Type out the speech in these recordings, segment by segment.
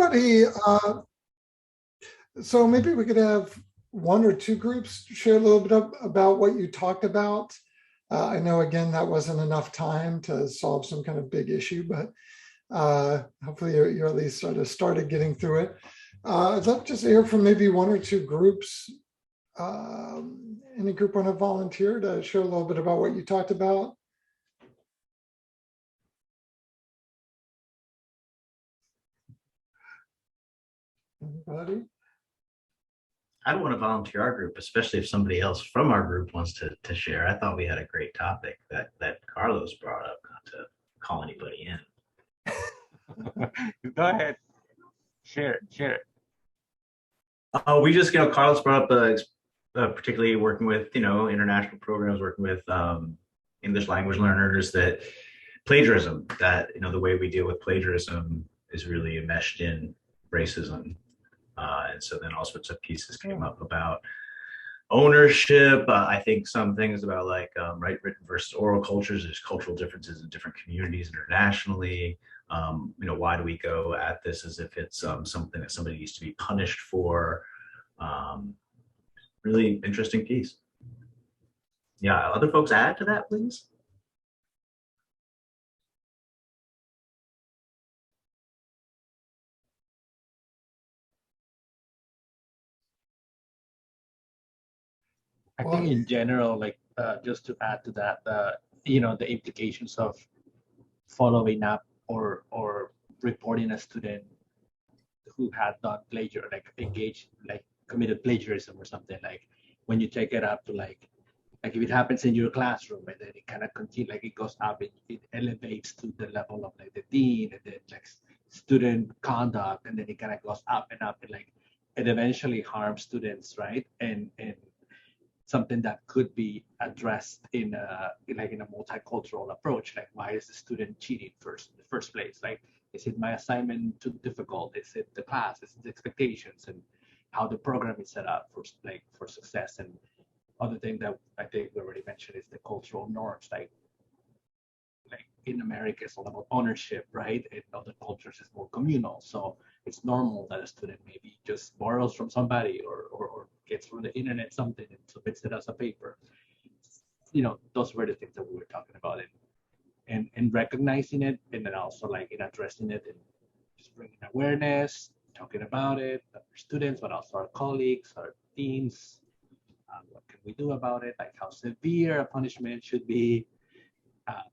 anybody, so maybe we could have one or two groups share a little bit about what you talked about. I know, again, that wasn't enough time to solve some kind of big issue, but hopefully you're at least sort of started getting through it. I'd love just to hear from maybe one or two groups. Any group want to volunteer to share a little bit about what you talked about? Anybody? I don't want to volunteer our group, especially if somebody else from our group wants to share. I thought we had a great topic that Carlos brought up, not to call anybody in. Go ahead. Share it. We just, Carlos brought up particularly working with, international programs, working with English language learners, that plagiarism, that, the way we deal with plagiarism is really enmeshed in racism. And so then all sorts of pieces came up about ownership. I think some things about like written versus oral cultures. There's cultural differences in different communities internationally. Why do we go at this as if it's something that somebody needs to be punished for? Really interesting piece. Yeah, other folks add to that, please. I think in general, like just to add to that, the implications of following up or reporting a student who had done committed plagiarism or something, like when you take it up to like if it happens in your classroom and then it kind of continue, like it goes up, it elevates to the level of like the dean and then like student conduct, and then it kind of goes up and up, and like it eventually harms students, right? And something that could be addressed in a multicultural approach. Like, why is the student cheating in the first place? Like, is it my assignment too difficult? Is it the class? Is it the expectations and how the program is set up for success? And other thing that I think we already mentioned is the cultural norms. Like in America, it's all about ownership, right? In other cultures, it's more communal. So it's normal that a student maybe just borrows from somebody or gets from the internet something and submits it as a paper. Those were the things that we were talking about, and recognizing it, and then also like in addressing it and just bringing awareness, talking about it, not our students, but also our colleagues, our teams. What can we do about it? Like how severe a punishment should be,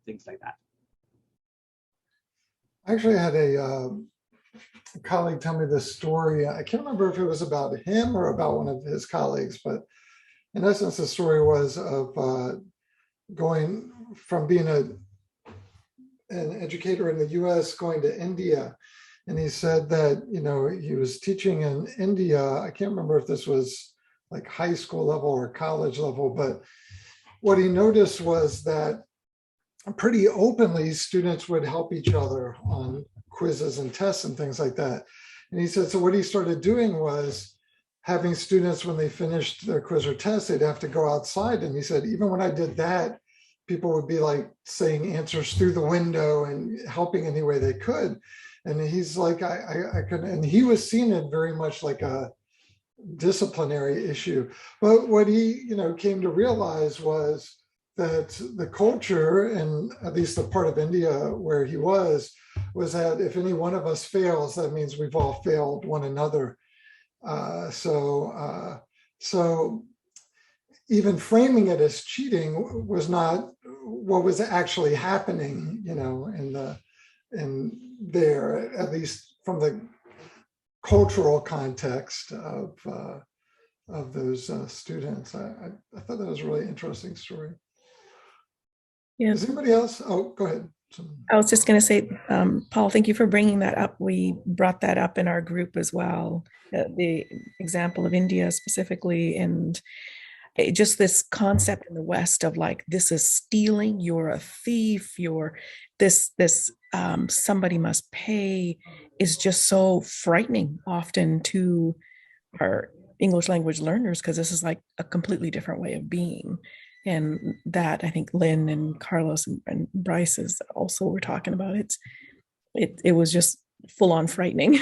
things like that. I actually had a colleague tell me this story. I can't remember if it was about him or about one of his colleagues, but in essence, the story was of going from being an educator in the US going to India. And he said that, he was teaching in India. I can't remember if this was like high school level or college level, but what he noticed was that pretty openly students would help each other on quizzes and tests and things like that. And he said, so what he started doing was having students, when they finished their quiz or test, they'd have to go outside. And he said, even when I did that, people would be like saying answers through the window and helping any way they could. And he's like, I could, and he was seeing it very much like a disciplinary issue. But what he, came to realize was that the culture, and at least the part of India where he was that if any one of us fails, that means we've all failed one another. So even framing it as cheating was not what was actually happening, in there, at least from the cultural context of those students. I thought that was a really interesting story. Yeah. Is anybody else? Oh, go ahead. I was just going to say, Paul, thank you for bringing that up. We brought that up in our group as well, the example of India specifically, and just this concept in the West of like, this is stealing, you're a thief, you're this somebody must pay, is just so frightening often to our English language learners, because this is like a completely different way of being. And that, I think Lynn and Carlos and Bryce is also were talking about. It was just full on frightening.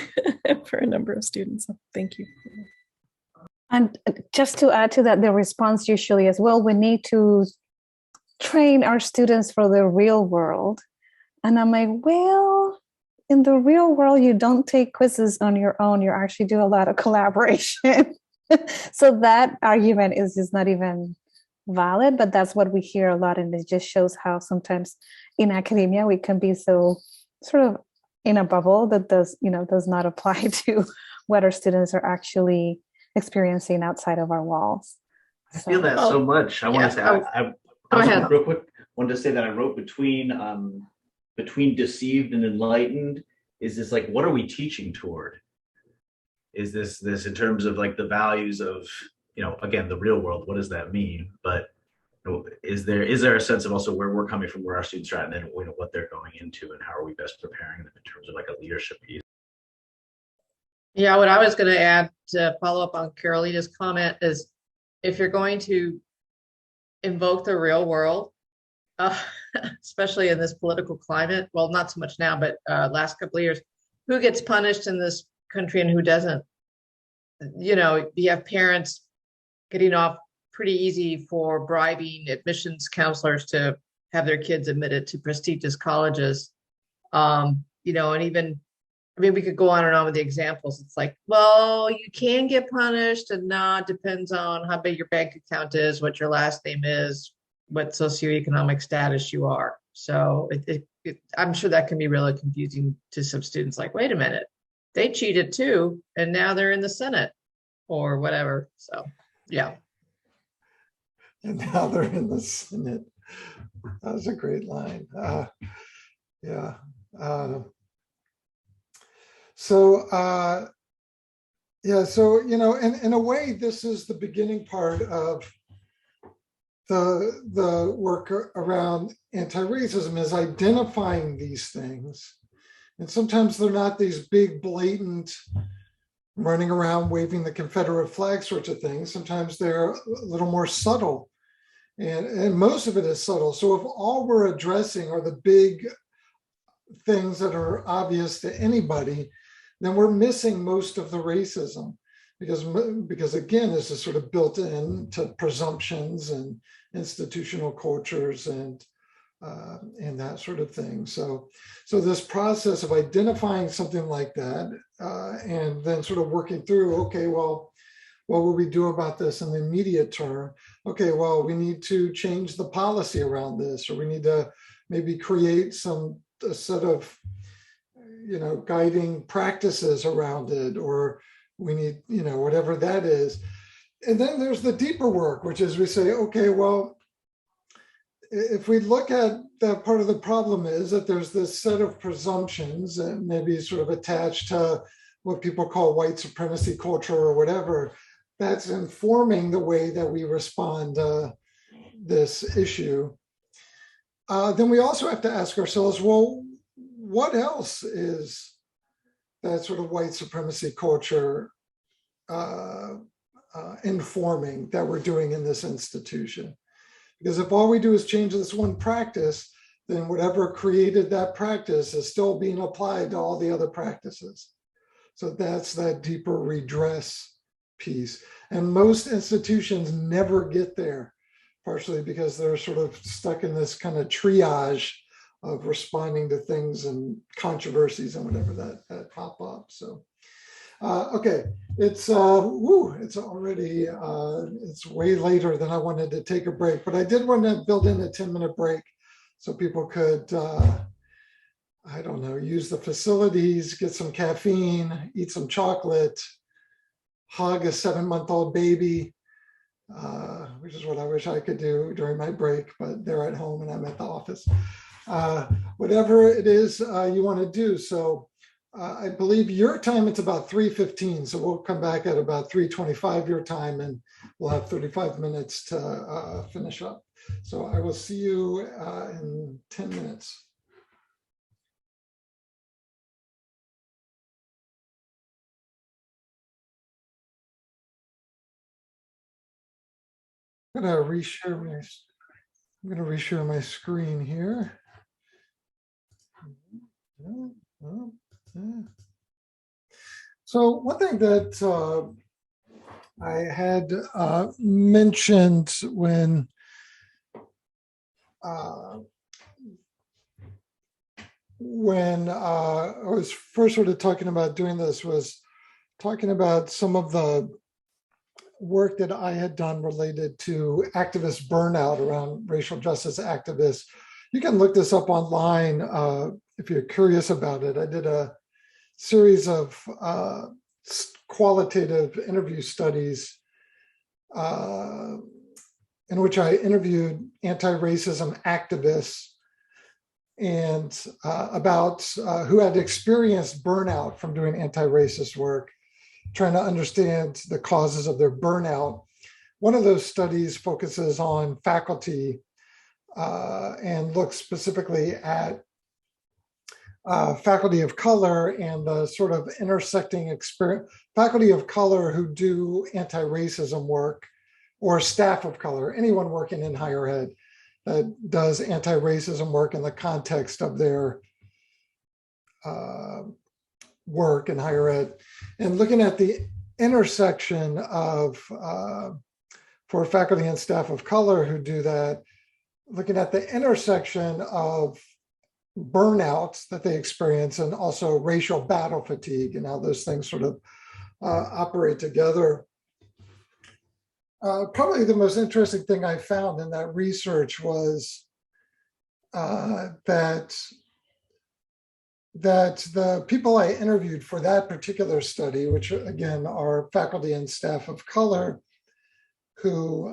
for a number of students. So thank you. And just to add to that, the response usually is, well, we need to train our students for the real world. And I'm like, well, in the real world, you don't take quizzes on your own. You actually do a lot of collaboration. So that argument is just not even valid, but that's what we hear a lot. And it just shows how sometimes in academia, we can be so sort of in a bubble that does not apply to what our students are actually experiencing outside of our walls. I feel that so much. I want to say, I Go ahead. real quick, wanted to say that I wrote between deceived and enlightened is this like, what are we teaching toward? Is this in terms of like the values of, again, the real world, what does that mean? But is there a sense of also where we're coming from, where our students are at, and then what they're going into, and how are we best preparing them in terms of like a leadership piece? Yeah, what I was going to add to follow up on Carolina's comment is, if you're going to invoke the real world, especially in this political climate, well, not so much now, but last couple of years, who gets punished in this country and who doesn't? You have parents getting off pretty easy for bribing admissions counselors to have their kids admitted to prestigious colleges. And even, we could go on and on with the examples. It's like, well, you can get punished, and it depends on how big your bank account is, what your last name is, what socioeconomic status you are. So I'm sure that can be really confusing to some students. Like, wait a minute, they cheated too, and now they're in the Senate or whatever. So, yeah. And now they're in the Senate. That was a great line. Yeah. So in a way, this is the beginning part of the work around anti-racism, is identifying these things. And sometimes they're not these big, blatant, running around waving the Confederate flag sorts of things. Sometimes they're a little more subtle. And most of it is subtle. So if all we're addressing are the big things that are obvious to anybody, then we're missing most of the racism, because again, this is sort of built into presumptions and institutional cultures and that sort of thing. So this process of identifying something like that and then sort of working through, okay, well, what will we do about this in the immediate term? Okay, well, we need to change the policy around this, or we need to maybe create a set of guiding practices around it, or we need, whatever that is. And then there's the deeper work, which is we say, okay, well, if we look at that, part of the problem is that there's this set of presumptions and maybe sort of attached to what people call white supremacy culture or whatever, that's informing the way that we respond to this issue. Then we also have to ask ourselves, well, what else is that sort of white supremacy culture informing that we're doing in this institution? Because if all we do is change this one practice, then whatever created that practice is still being applied to all the other practices. So that's that deeper redress piece. And most institutions never get there, partially because they're sort of stuck in this kind of triage of responding to things and controversies and whatever that pop up. So, okay, it's already, it's way later than I wanted to take a break, but I did want to build in a 10-minute break so people could, I don't know, use the facilities, get some caffeine, eat some chocolate, hug a 7-month-old baby, which is what I wish I could do during my break, but they're at home and I'm at the office. Whatever it is you want to do. So I believe your time, it's about 3:15. So we'll come back at about 3:25 your time, and we'll have 35 minutes to finish up. So I will see you in 10 minutes. I'm going to reshare my screen here. So one thing that I had mentioned when I was first sort of talking about doing this was talking about some of the work that I had done related to activist burnout around racial justice activists. You can look this up online if you're curious about it. I did a series of qualitative interview studies in which I interviewed anti-racism activists and about who had experienced burnout from doing anti-racist work, trying to understand the causes of their burnout. One of those studies focuses on faculty and looks specifically at faculty of color and the sort of intersecting experience, faculty of color who do anti-racism work, or staff of color, anyone working in higher ed that does anti-racism work in the context of their work in higher ed, and looking at the intersection of, for faculty and staff of color who do that, looking at the intersection of burnout that they experience and also racial battle fatigue and how those things sort of operate together. Probably the most interesting thing I found in that research was that the people I interviewed for that particular study, which again are faculty and staff of color who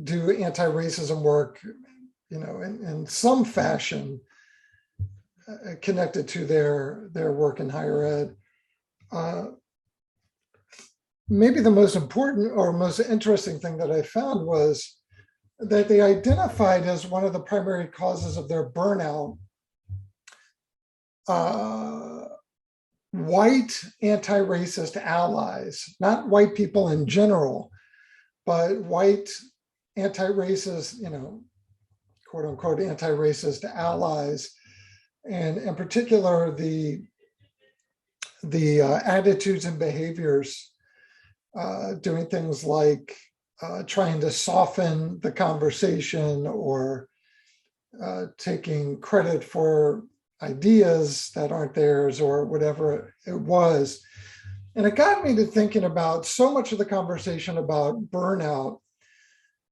do anti-racism work, you know, in some fashion connected to their work in higher ed. Maybe the most important or most interesting thing that I found was that they identified as one of the primary causes of their burnout white anti-racist allies, not white people in general, but white anti-racist, you know, quote unquote, anti-racist allies. And in particular, the attitudes and behaviors, doing things like trying to soften the conversation or taking credit for ideas that aren't theirs or whatever it was. And it got me to thinking about so much of the conversation about burnout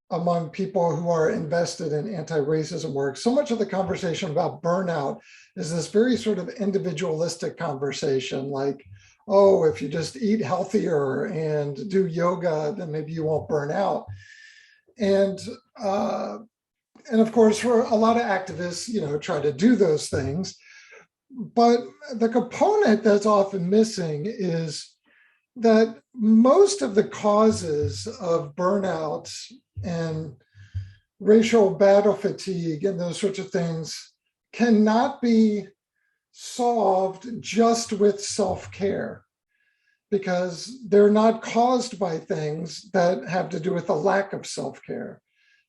among people who are invested in anti-racism work. So much of the conversation about burnout is this very sort of individualistic conversation, like, oh, if you just eat healthier and do yoga, then maybe you won't burn out. And of course, for a lot of activists, you know, try to do those things. But the component that's often missing is that most of the causes of burnout and racial battle fatigue and those sorts of things cannot be solved just with self-care, because they're not caused by things that have to do with the lack of self-care.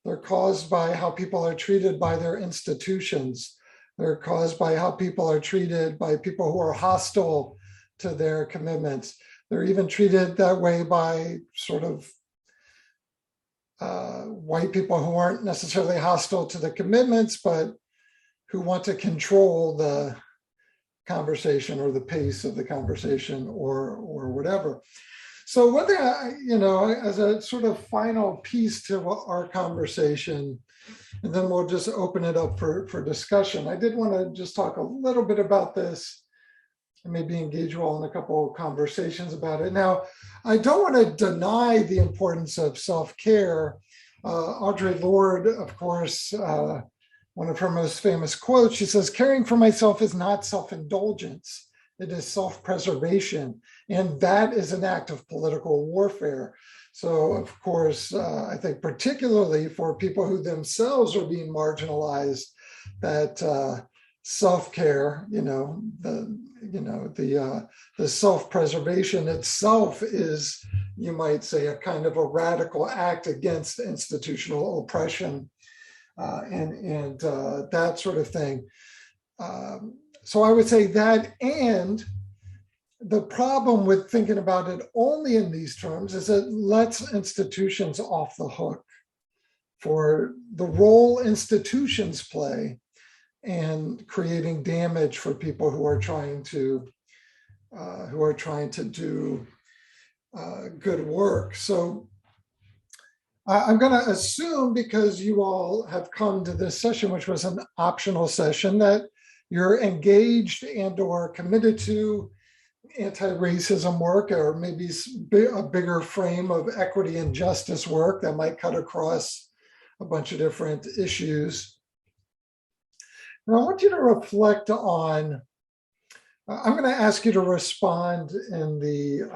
They're caused by how people are treated by their institutions. They're caused by how people are treated by people who are hostile to their commitments. They're even treated that way by sort of white people who aren't necessarily hostile to the commitments, but who want to control the conversation or the pace of the conversation or whatever. So one thing, you know, as a sort of final piece to our conversation, and then we'll just open it up for discussion. I did want to just talk a little bit about this and maybe engage you all in a couple of conversations about it. Now, I don't want to deny the importance of self-care. Audre Lorde, of course, one of her most famous quotes, she says, "Caring for myself is not self-indulgence, it is self-preservation. And that is an act of political warfare." So, of course, I think particularly for people who themselves are being marginalized, that self-care, the self-preservation itself is, you might say, a kind of a radical act against institutional oppression and that sort of thing. So I would say that, and the problem with thinking about it only in these terms is it lets institutions off the hook for the role institutions play and creating damage for people who are trying to do good work. So I'm going to assume, because you all have come to this session, which was an optional session, that you're engaged and or committed to anti-racism work, or maybe a bigger frame of equity and justice work that might cut across a bunch of different issues. And I want you to reflect on, I'm going to ask you to respond in the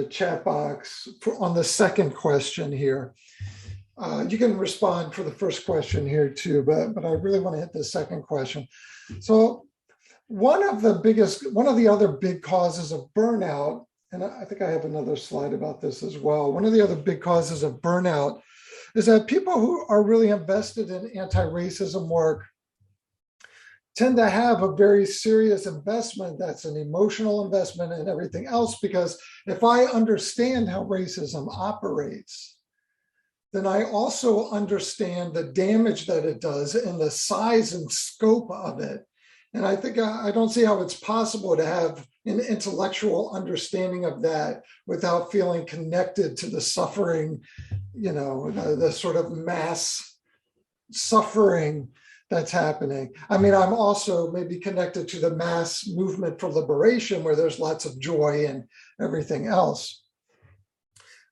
chat box on the second question here. You can respond for the first question here too, but I really want to hit the second question. So one of the other big causes of burnout, and I think I have another slide about this as well. One of the other big causes of burnout is that people who are really invested in anti-racism work tend to have a very serious investment that's an emotional investment and everything else, because if I understand how racism operates, then I also understand the damage that it does and the size and scope of it. And I think I don't see how it's possible to have an intellectual understanding of that without feeling connected to the suffering, the sort of mass suffering that's happening. I mean, I'm also maybe connected to the mass movement for liberation, where there's lots of joy and everything else.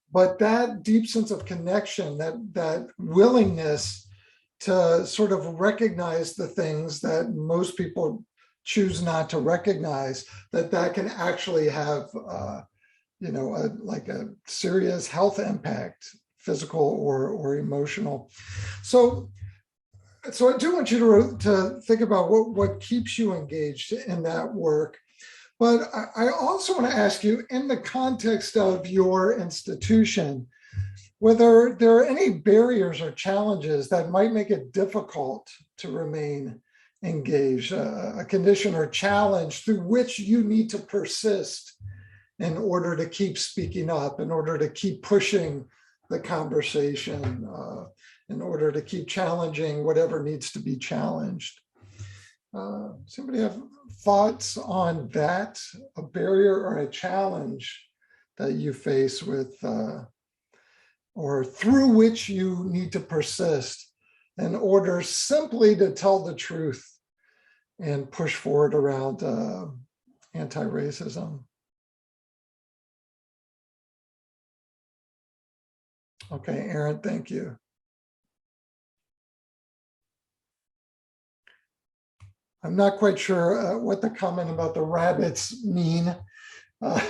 But that deep sense of connection, that willingness to sort of recognize the things that most people choose not to recognize, that can actually have, like a serious health impact, physical or emotional. So I do want you to think about what keeps you engaged in that work. But I also want to ask you, in the context of your institution, whether there are any barriers or challenges that might make it difficult to remain engaged, a condition or challenge through which you need to persist in order to keep speaking up, in order to keep pushing the conversation, in order to keep challenging whatever needs to be challenged. Somebody have thoughts on that, a barrier or a challenge that you face with, or through which you need to persist in order simply to tell the truth and push forward around anti-racism? Okay, Aaron, thank you. I'm not quite sure what the comment about the rabbits mean, but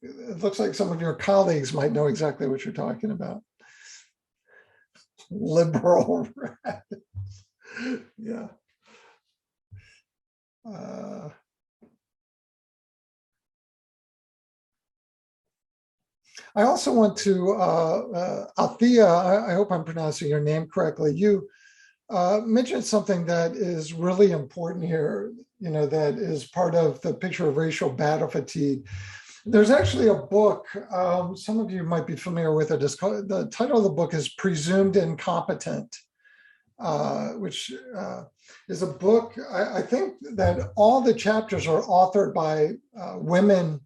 it looks like some of your colleagues might know exactly what you're talking about. Liberal rabbits, yeah. I also want to, Althea, I hope I'm pronouncing your name correctly. You mentioned something that is really important here, that is part of the picture of racial battle fatigue. There's actually a book, some of you might be familiar with it. The title of the book is Presumed Incompetent, which is a book, I think that all the chapters are authored by women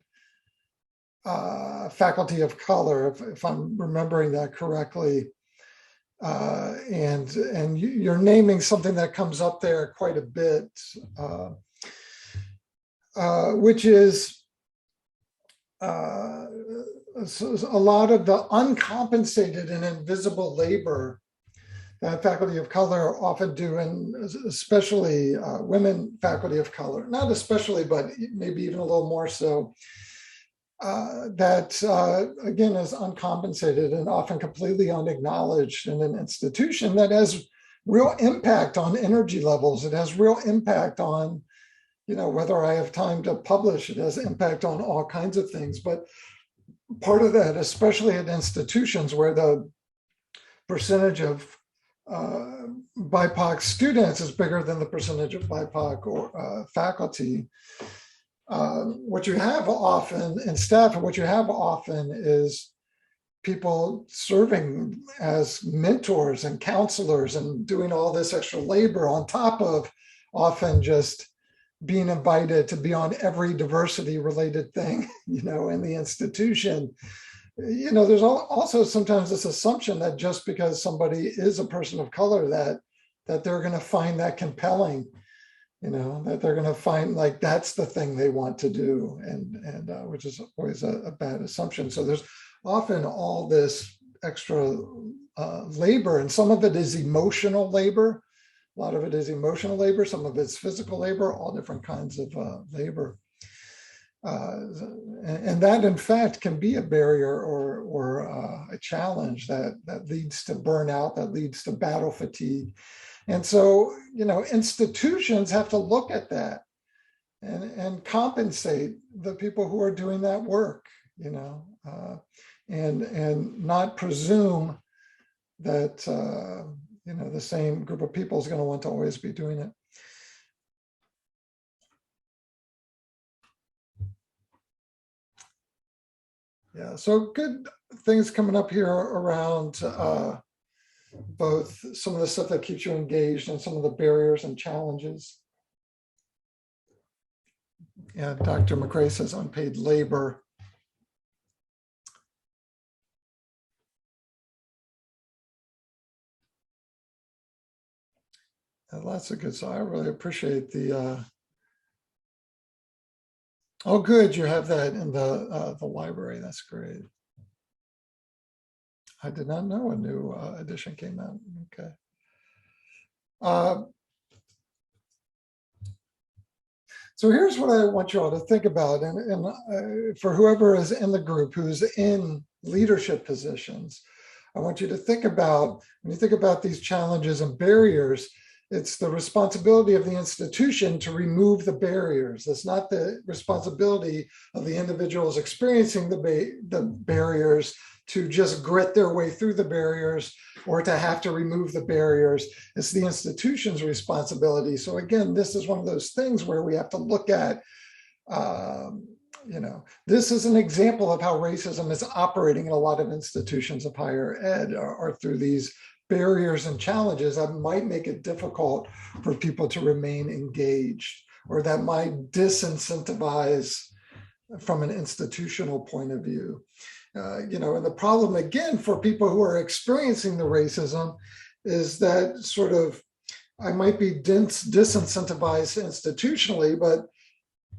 faculty of color, if I'm remembering that correctly. And you're naming something that comes up there quite a bit, which is a lot of the uncompensated and invisible labor that faculty of color often do, and especially women faculty of color, not especially, but maybe even a little more so, that again is uncompensated and often completely unacknowledged in an institution that has real impact on energy levels. It has real impact on, whether I have time to publish. It has impact on all kinds of things. But part of that, especially at institutions where the percentage of BIPOC students is bigger than the percentage of BIPOC or faculty. What you have often in staff, and what you have often is people serving as mentors and counselors and doing all this extra labor on top of often just being invited to be on every diversity related thing, in the institution. There's also sometimes this assumption that just because somebody is a person of color that they're going to find that compelling, that they're going to find like that's the thing they want to do, and which is always a bad assumption. So there's often all this extra labor, and some of it is emotional labor. A lot of it is emotional labor. Some of it's physical labor, all different kinds of labor. And that, in fact, can be a barrier or a challenge that leads to burnout, that leads to battle fatigue. And so, institutions have to look at that and compensate the people who are doing that work, and not presume that, the same group of people is going to want to always be doing it. Yeah, so good things coming up here around both some of the stuff that keeps you engaged and some of the barriers and challenges. Yeah, Dr. McRae says unpaid labor. Lots of good. So I really appreciate the. Oh, good. You have that in the library. That's great. I did not know a new edition came out. Okay. So here's what I want you all to think about, and for whoever is in the group who's in leadership positions, I want you to think about, when you think about these challenges and barriers, it's the responsibility of the institution to remove the barriers. It's not the responsibility of the individuals experiencing the barriers to just grit their way through the barriers or to have to remove the barriers. It's the institution's responsibility. So again, this is one of those things where we have to look at, this is an example of how racism is operating in a lot of institutions of higher ed, or through these barriers and challenges that might make it difficult for people to remain engaged, or that might disincentivize from an institutional point of view. And the problem again for people who are experiencing the racism is that sort of, I might be disincentivized institutionally,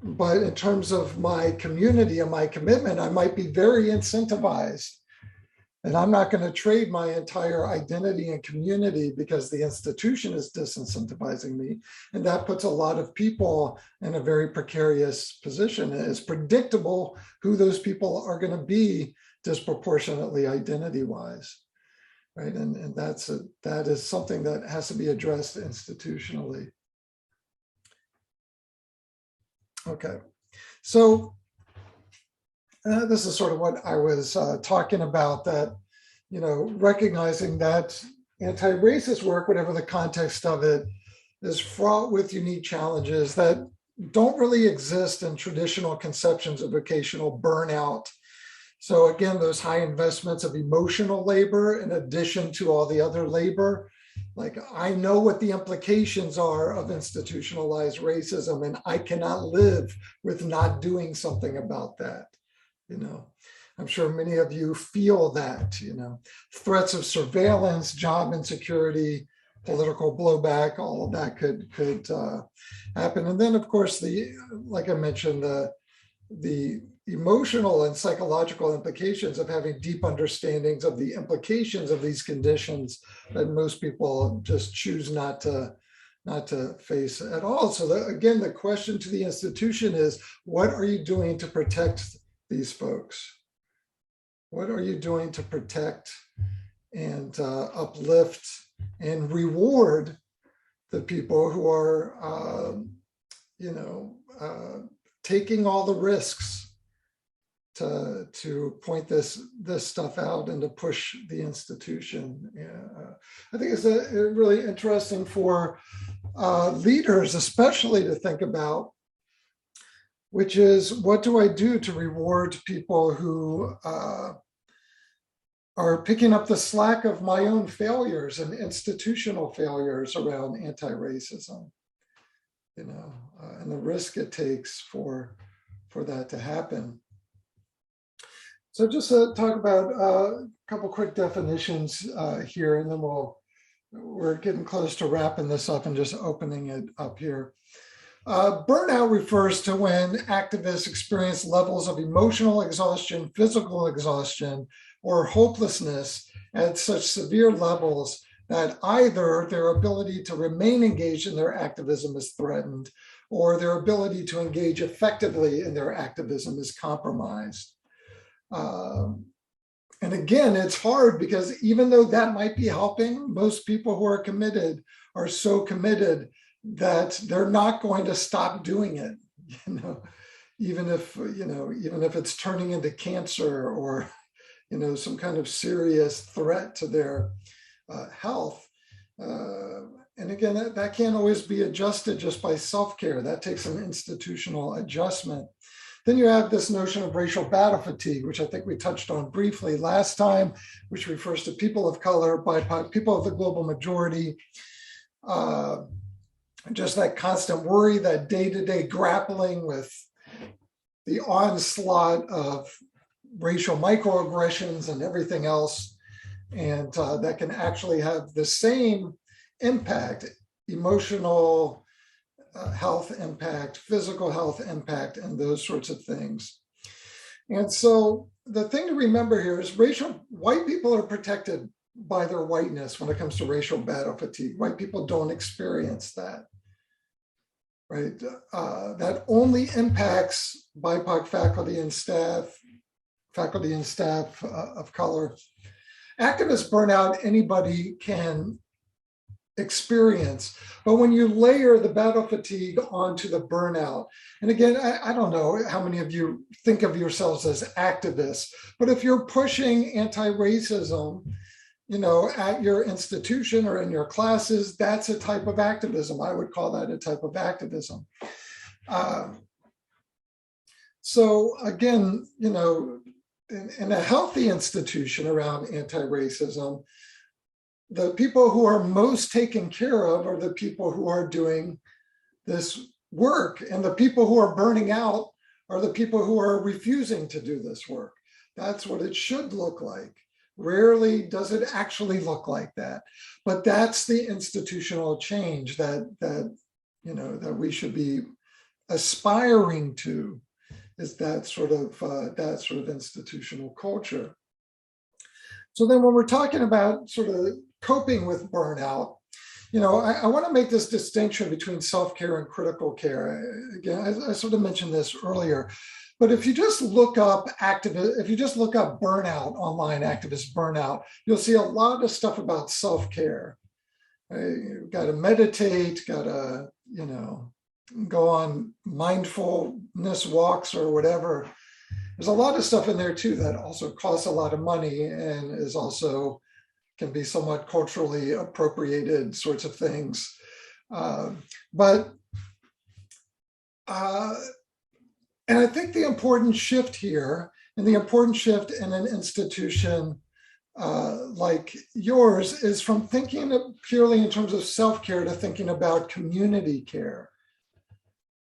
but in terms of my community and my commitment, I might be very incentivized. And I'm not going to trade my entire identity and community because the institution is disincentivizing me. And that puts a lot of people in a very precarious position. It's predictable who those people are going to be disproportionately identity-wise, right? And that is something that has to be addressed institutionally. Okay, so this is sort of what I was talking about, that, recognizing that anti-racist work, whatever the context of it, is fraught with unique challenges that don't really exist in traditional conceptions of vocational burnout. So again, those high investments of emotional labor in addition to all the other labor, like I know what the implications are of institutionalized racism, and I cannot live with not doing something about that. I'm sure many of you feel that, threats of surveillance, job insecurity, political blowback, all of that could happen. And then of course, like I mentioned, the emotional and psychological implications of having deep understandings of the implications of these conditions that most people just choose not to face at all. So again, the question to the institution is, what are you doing to protect these folks? What are you doing to protect and uplift and reward the people who are, taking all the risks to point this stuff out and to push the institution. I think it's really interesting for leaders, especially, to think about, which is, what do I do to reward people who are picking up the slack of my own failures and institutional failures around anti-racism, and the risk it takes for that to happen. So just to talk about a couple quick definitions here, and then we're getting close to wrapping this up and just opening it up here. Burnout refers to when activists experience levels of emotional exhaustion, physical exhaustion, or hopelessness at such severe levels that either their ability to remain engaged in their activism is threatened, or their ability to engage effectively in their activism is compromised. And again, it's hard, because even though that might be helping, most people who are committed are so committed that they're not going to stop doing it, even if it's turning into cancer or, some kind of serious threat to their health. And again, that can't always be adjusted just by self-care. That takes some institutional adjustment. Then you have this notion of racial battle fatigue, which I think we touched on briefly last time, which refers to people of color, BIPOC, people of the global majority. Just that constant worry, that day-to-day grappling with the onslaught of racial microaggressions and everything else. And that can actually have the same impact, emotional health impact, physical health impact, and those sorts of things. And so the thing to remember here is white people are protected by their whiteness when it comes to racial battle fatigue. White people don't experience that, right? That only impacts BIPOC faculty and staff of color. Activist burnout, anybody can experience, but when you layer the battle fatigue onto the burnout, and again, I don't know how many of you think of yourselves as activists, but if you're pushing anti-racism, at your institution or in your classes, that's a type of activism. I would call that a type of activism. So again, in a healthy institution around anti-racism, the people who are most taken care of are the people who are doing this work, and the people who are burning out are the people who are refusing to do this work. That's what it should look like. Rarely does it actually look like that, but that's the institutional change that we should be aspiring to, is that sort of institutional culture. So then when we're talking about sort of coping with burnout, I want to make this distinction between self-care and critical care. Again, I sort of mentioned this earlier, but if you just look up burnout online, activist burnout, you'll see a lot of stuff about self-care. You've got to meditate, got to, go on mindfulness walks or whatever. There's a lot of stuff in there too that also costs a lot of money and is also can be somewhat culturally appropriated sorts of things. And I think the important shift here, and the important shift in an institution like yours, is from thinking purely in terms of self-care to thinking about community care,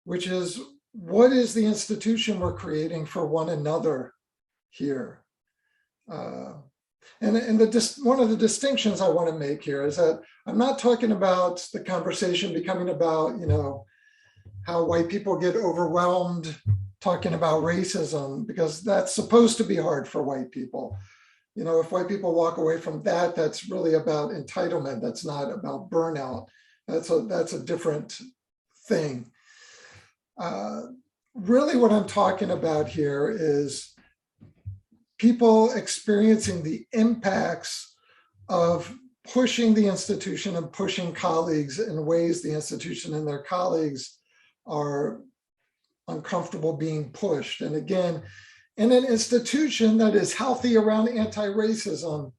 which is, what is the institution we're creating for one another here? And one of the distinctions I want to make here is that I'm not talking about the conversation becoming about, how white people get overwhelmed talking about racism, because that's supposed to be hard for white people. If white people walk away from that, that's really about entitlement. That's not about burnout. That's a different thing. Really what I'm talking about here is people experiencing the impacts of pushing the institution and pushing colleagues in ways the institution and their colleagues are uncomfortable being pushed. And again, in an institution that is healthy around anti-racism,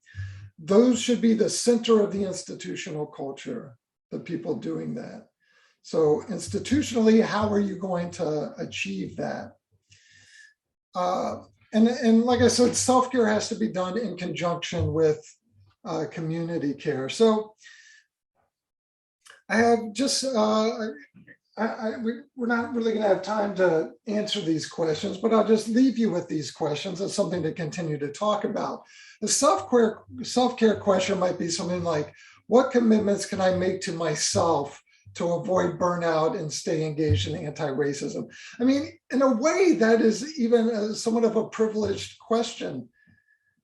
those should be the center of the institutional culture, the people doing that. So institutionally, how are you going to achieve that? And like I said, self-care has to be done in conjunction with community care. So I have just, we're not really going to have time to answer these questions, but I'll just leave you with these questions as something to continue to talk about. The self-care question might be something like, what commitments can I make to myself to avoid burnout and stay engaged in anti-racism? I mean, in a way, that is even somewhat of a privileged question,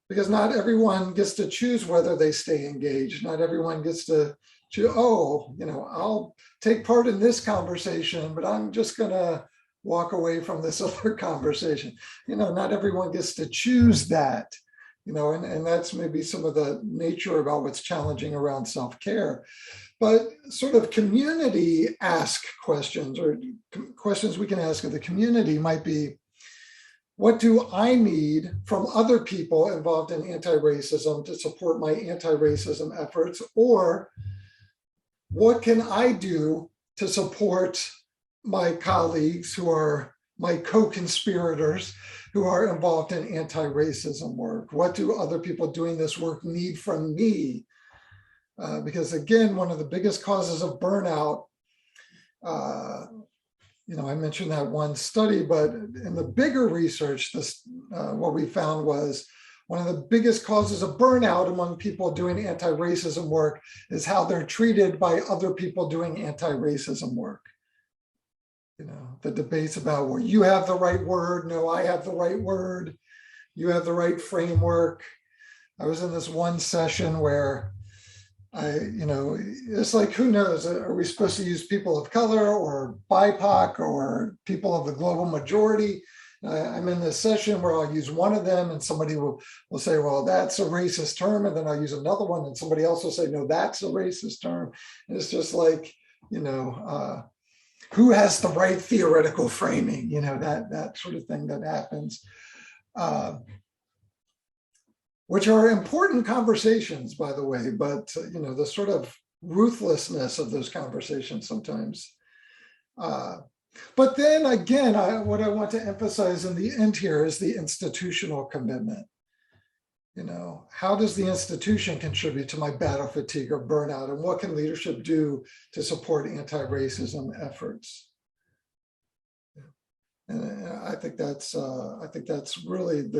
because not everyone gets to choose whether they stay engaged. Not everyone gets to choose, oh, I'll take part in this conversation, but I'm just gonna walk away from this other conversation. Not everyone gets to choose that, and that's maybe some of the nature about what's challenging around self-care. But sort of community ask questions, or questions we can ask of the community might be, what do I need from other people involved in anti-racism to support my anti-racism efforts? Or what can I do to support my colleagues who are my co-conspirators who are involved in anti-racism work? What do other people doing this work need from me? Because again, one of the biggest causes of burnout, I mentioned that one study, but in the bigger research, what we found was one of the biggest causes of burnout among people doing anti-racism work is how they're treated by other people doing anti-racism work. The debates about, well, you have the right word, no, I have the right word, you have the right framework. I was in this one session where it's like, who knows, are we supposed to use people of color or BIPOC or people of the global majority? I'm in this session where I'll use one of them and somebody will say, well, that's a racist term. And then I'll use another one and somebody else will say, no, that's a racist term. And it's just like, who has the right theoretical framing, that sort of thing that happens. Which are important conversations, by the way, but the sort of ruthlessness of those conversations sometimes. But then again, what I want to emphasize in the end here is the institutional commitment. How does the institution contribute to my battle fatigue or burnout, and what can leadership do to support anti-racism efforts? And I think that's really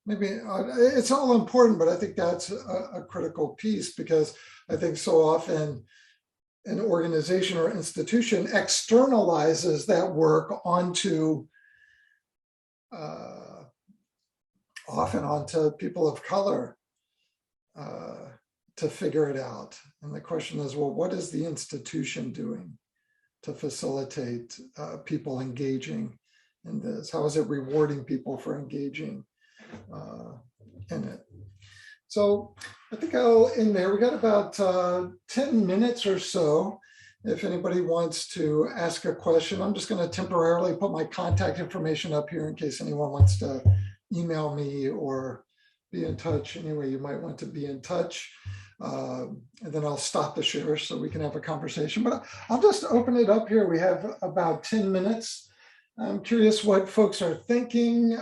maybe it's all important, but I think that's a critical piece, because I think so often an organization or institution externalizes that work onto often onto people of color to figure it out. And the question is, well, what is the institution doing to facilitate people engaging in this? How is it rewarding people for engaging in it? So I think I'll end there. We got about 10 minutes or so. If anybody wants to ask a question, I'm just going to temporarily put my contact information up here in case anyone wants to email me or be in touch any way you might want to be in touch. And then I'll stop the share so we can have a conversation. But I'll just open it up here. We have about 10 minutes. I'm curious what folks are thinking,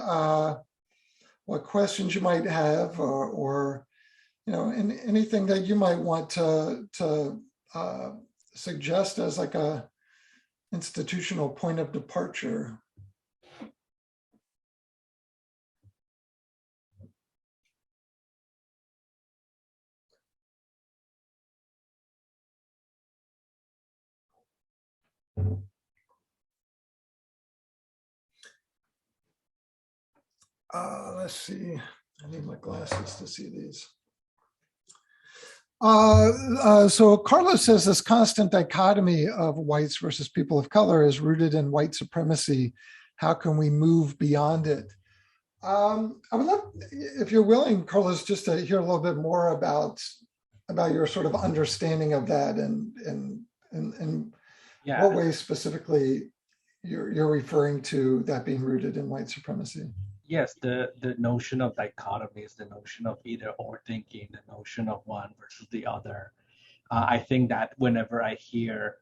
what questions you might have, or anything that you might want to suggest as like a institutional point of departure. Let's see. I need my glasses to see these. So Carlos says this constant dichotomy of whites versus people of color is rooted in white supremacy. How can we move beyond it? I would love, if you're willing, Carlos, just to hear a little bit more about your sort of understanding of that and Yeah. what ways specifically you're referring to that being rooted in white supremacy. Yes, the notion of dichotomies, the notion of either or thinking, the notion of one versus the other. I think that whenever I hear,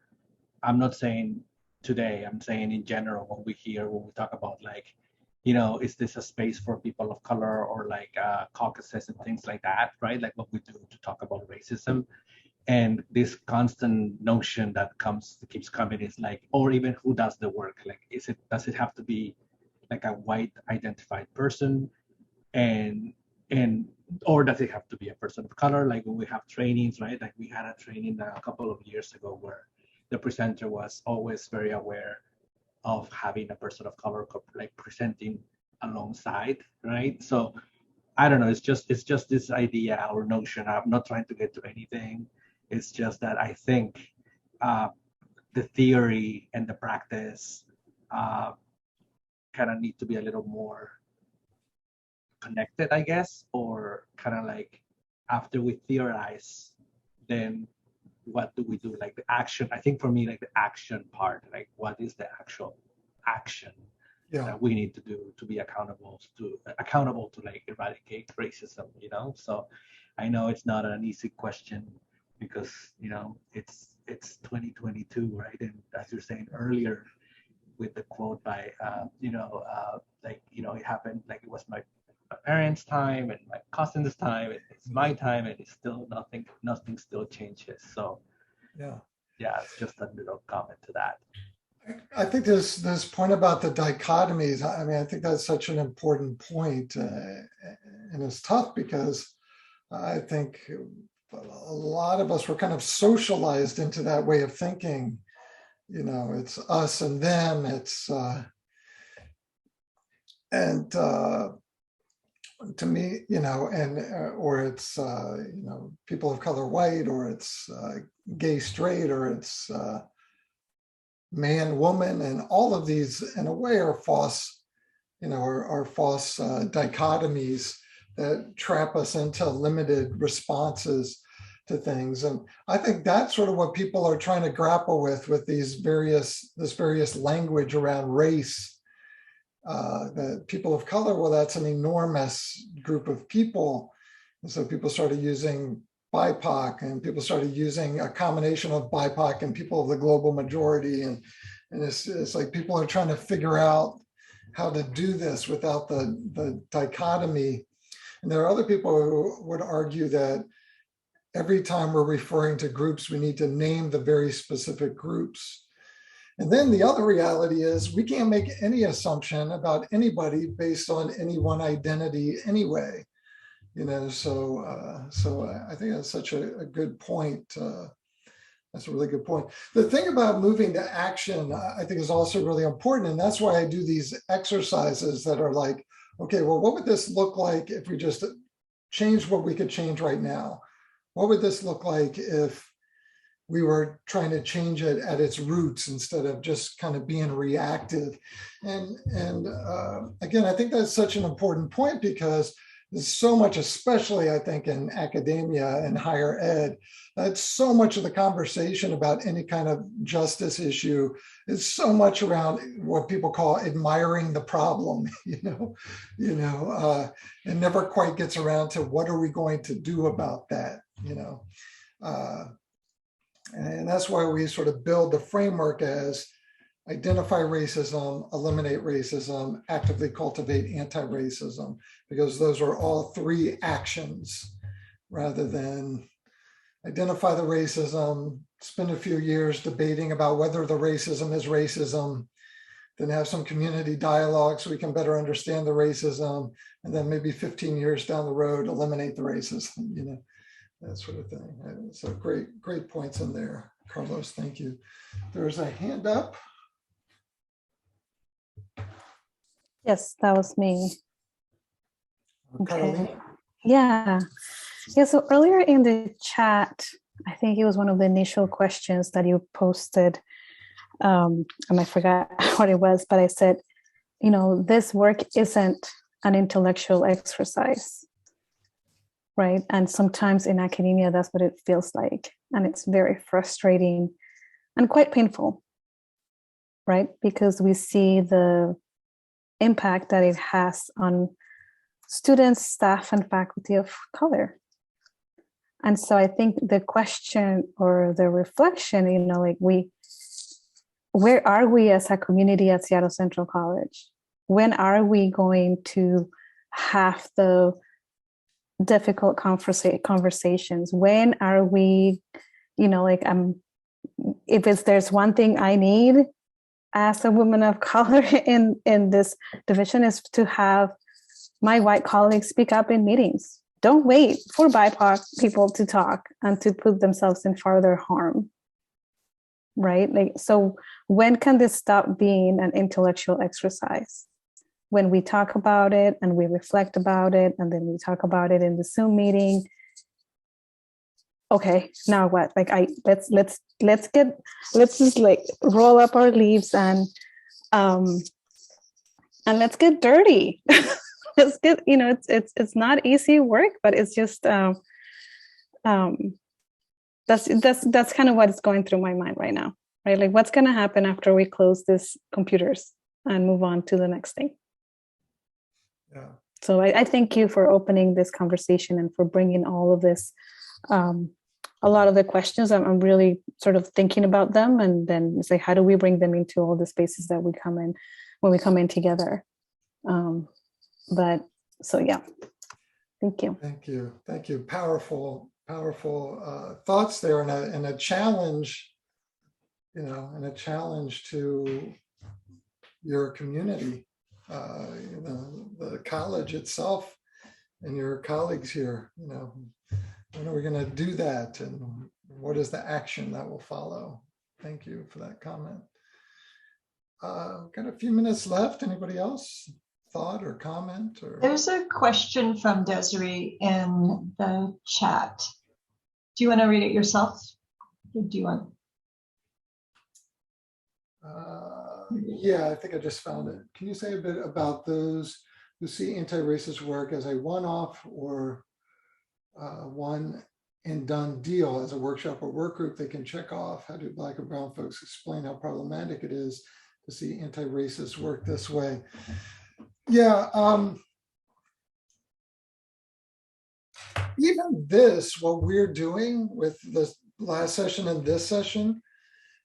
I'm not saying today, I'm saying in general, when we talk about like, is this a space for people of color or like caucuses and things like that, right? Like what we do to talk about racism. And this constant notion that keeps coming is like, or even who does the work? Like, does it have to be like a white identified person, and or does it have to be a person of color? Like when we have trainings, right? Like we had a training a couple of years ago where the presenter was always very aware of having a person of color like presenting alongside, right? So I don't know. It's just this idea or notion. I'm not trying to get to anything. It's just that I think the theory and the practice kind of need to be a little more connected, I guess, or kind of like after we theorize, then what do we do? Like the action. I think for me, like the action part, like what is the actual action that we need to do to be accountable to like eradicate racism, So I know it's not an easy question because it's 2022, right? And as you're saying earlier with the quote by it happened like it was my parents' time and my cousin's time, and it's my time, and it's still nothing still changes. So yeah, it's just a little comment to that. I think this point about the dichotomies, I mean, I think that's such an important point, and it's tough because I think a lot of us were kind of socialized into that way of thinking. It's us and them. It's to me, or it's people of color white, or it's gay straight, or it's man woman, and all of these in a way are false, are false dichotomies that trap us into limited responses to things. And I think that's sort of what people are trying to grapple with this various language around race. The people of color, well, that's an enormous group of people. And so people started using BIPOC, and people started using a combination of BIPOC and people of the global majority. And it's like people are trying to figure out how to do this without the dichotomy. And there are other people who would argue that every time we're referring to groups, we need to name the very specific groups. And then the other reality is we can't make any assumption about anybody based on any one identity anyway. So I think that's such a good point. That's a really good point. The thing about moving to action, I think, is also really important. And that's why I do these exercises that are like, okay, well, what would this look like if we just changed what we could change right now? What would this look like if we were trying to change it at its roots instead of just kind of being reactive? And again, I think that's such an important point because there's so much, especially I think in academia and higher ed, that's so much of the conversation about any kind of justice issue is so much around what people call admiring the problem, and never quite gets around to what are we going to do about that, and that's why we sort of build the framework as identify racism, eliminate racism, actively cultivate anti-racism, because those are all three actions rather than identify the racism, spend a few years debating about whether the racism is racism, then have some community dialogue so we can better understand the racism, and then maybe 15 years down the road, eliminate the racism, that sort of thing. So great points in there, Carlos, thank you. There's a hand up. Yes, that was me. Carly. Okay. Yeah. So earlier in the chat, I think it was one of the initial questions that you posted, and I forgot what it was, but I said, this work isn't an intellectual exercise, right? And sometimes in academia, that's what it feels like. And it's very frustrating and quite painful. right? Because we see the impact that it has on students, staff, and faculty of color. And so I think the question or the reflection, you know, like where are we as a community at Seattle Central College? When are we going to have the difficult conversations? When are we, you know, like if there's one thing I need as a woman of color in this division is to have my white colleagues speak up in meetings. Don't wait for BIPOC people to talk and to put themselves in further harm, right? Like, so when can this stop being an intellectual exercise? When we talk about it and we reflect about it, and then we talk about it in the Zoom meeting. Okay, now what? Like, let's just like roll up our sleeves and let's get dirty. Let's get, you know, it's not easy work, but it's just that's kind of what's going through my mind right now, right? Like, what's going to happen after we close these computers and move on to the next thing? Yeah. So I thank you for opening this conversation and for bringing all of this. A lot of the questions, I'm really sort of thinking about them, and then say, how do we bring them into all the spaces that we come in when we come in together? But so, yeah, thank you. Thank you. Thank you. Powerful thoughts there, and a challenge, you know, and a challenge to your community, you know, the college itself and your colleagues here, you know. When are we going to do that, and what is the action that will follow? Thank you for that comment. Got a few minutes left. Anybody else? Thought or comment? Or there's a question from Desiree in the chat. Do you want to read it yourself? Or do you want? Yeah, I think I just found it. Can you say a bit about those who see anti-racist work as a one-off or one and done deal, as a workshop or work group they can check off? How do Black and brown folks explain how problematic it is to see anti-racist work this way? Yeah, even this, what we're doing with the last session and this session,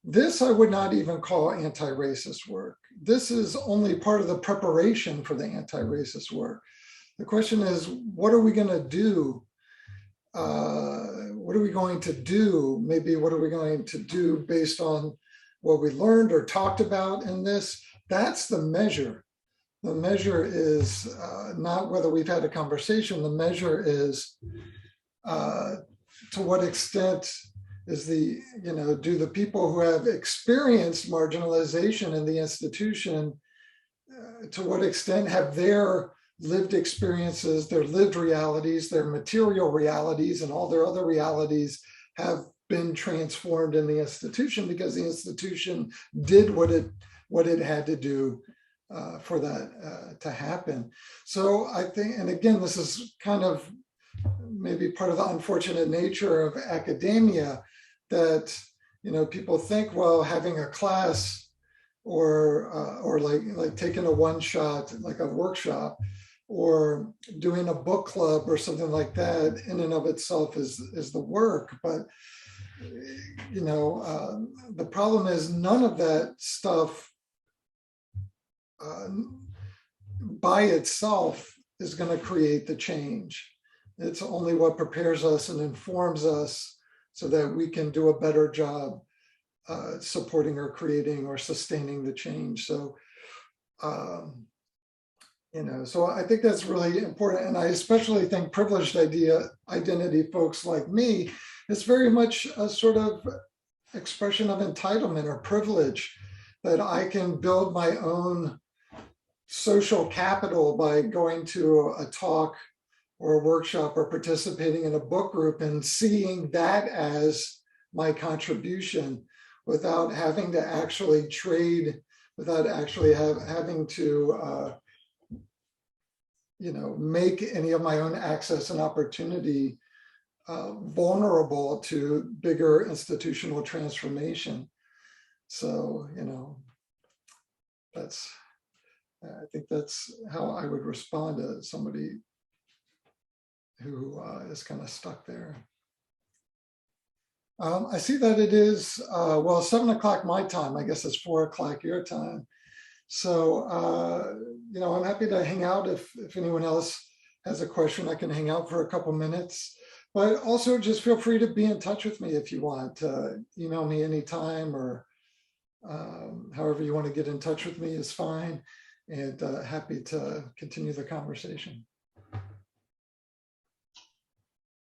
this I would not even call anti-racist work. This is only part of the preparation for the anti-racist work. The question is, what are we going to do? What are we going to do? Maybe what are we going to do based on what we learned or talked about in this? That's the measure. The measure is not whether we've had a conversation. The measure is to what extent is the, you know, do the people who have experienced marginalization in the institution, to what extent have their lived experiences, their lived realities, their material realities, and all their other realities have been transformed in the institution because the institution did what it had to do for that to happen. So I think, and again, this is kind of maybe part of the unfortunate nature of academia, that, you know, people think, well, having a class or like taking a one-shot, like a workshop, or doing a book club or something like that in and of itself is the work. But, you know, the problem is none of that stuff by itself is going to create the change. It's only what prepares us and informs us so that we can do a better job supporting or creating or sustaining the change. So, you know, so I think that's really important. And I especially think privileged identity folks like me is very much a sort of expression of entitlement or privilege, that I can build my own social capital by going to a talk or a workshop or participating in a book group and seeing that as my contribution without having to actually trade, without actually having to you know, make any of my own access and opportunity vulnerable to bigger institutional transformation. So, you know, that's how I would respond to somebody who is kind of stuck there. I see that it is, well, 7 o'clock my time. I guess it's 4 o'clock your time. So, I'm happy to hang out. If anyone else has a question, I can hang out for a couple minutes. But also just feel free to be in touch with me if you want. Email me anytime, or however you want to get in touch with me is fine. And happy to continue the conversation.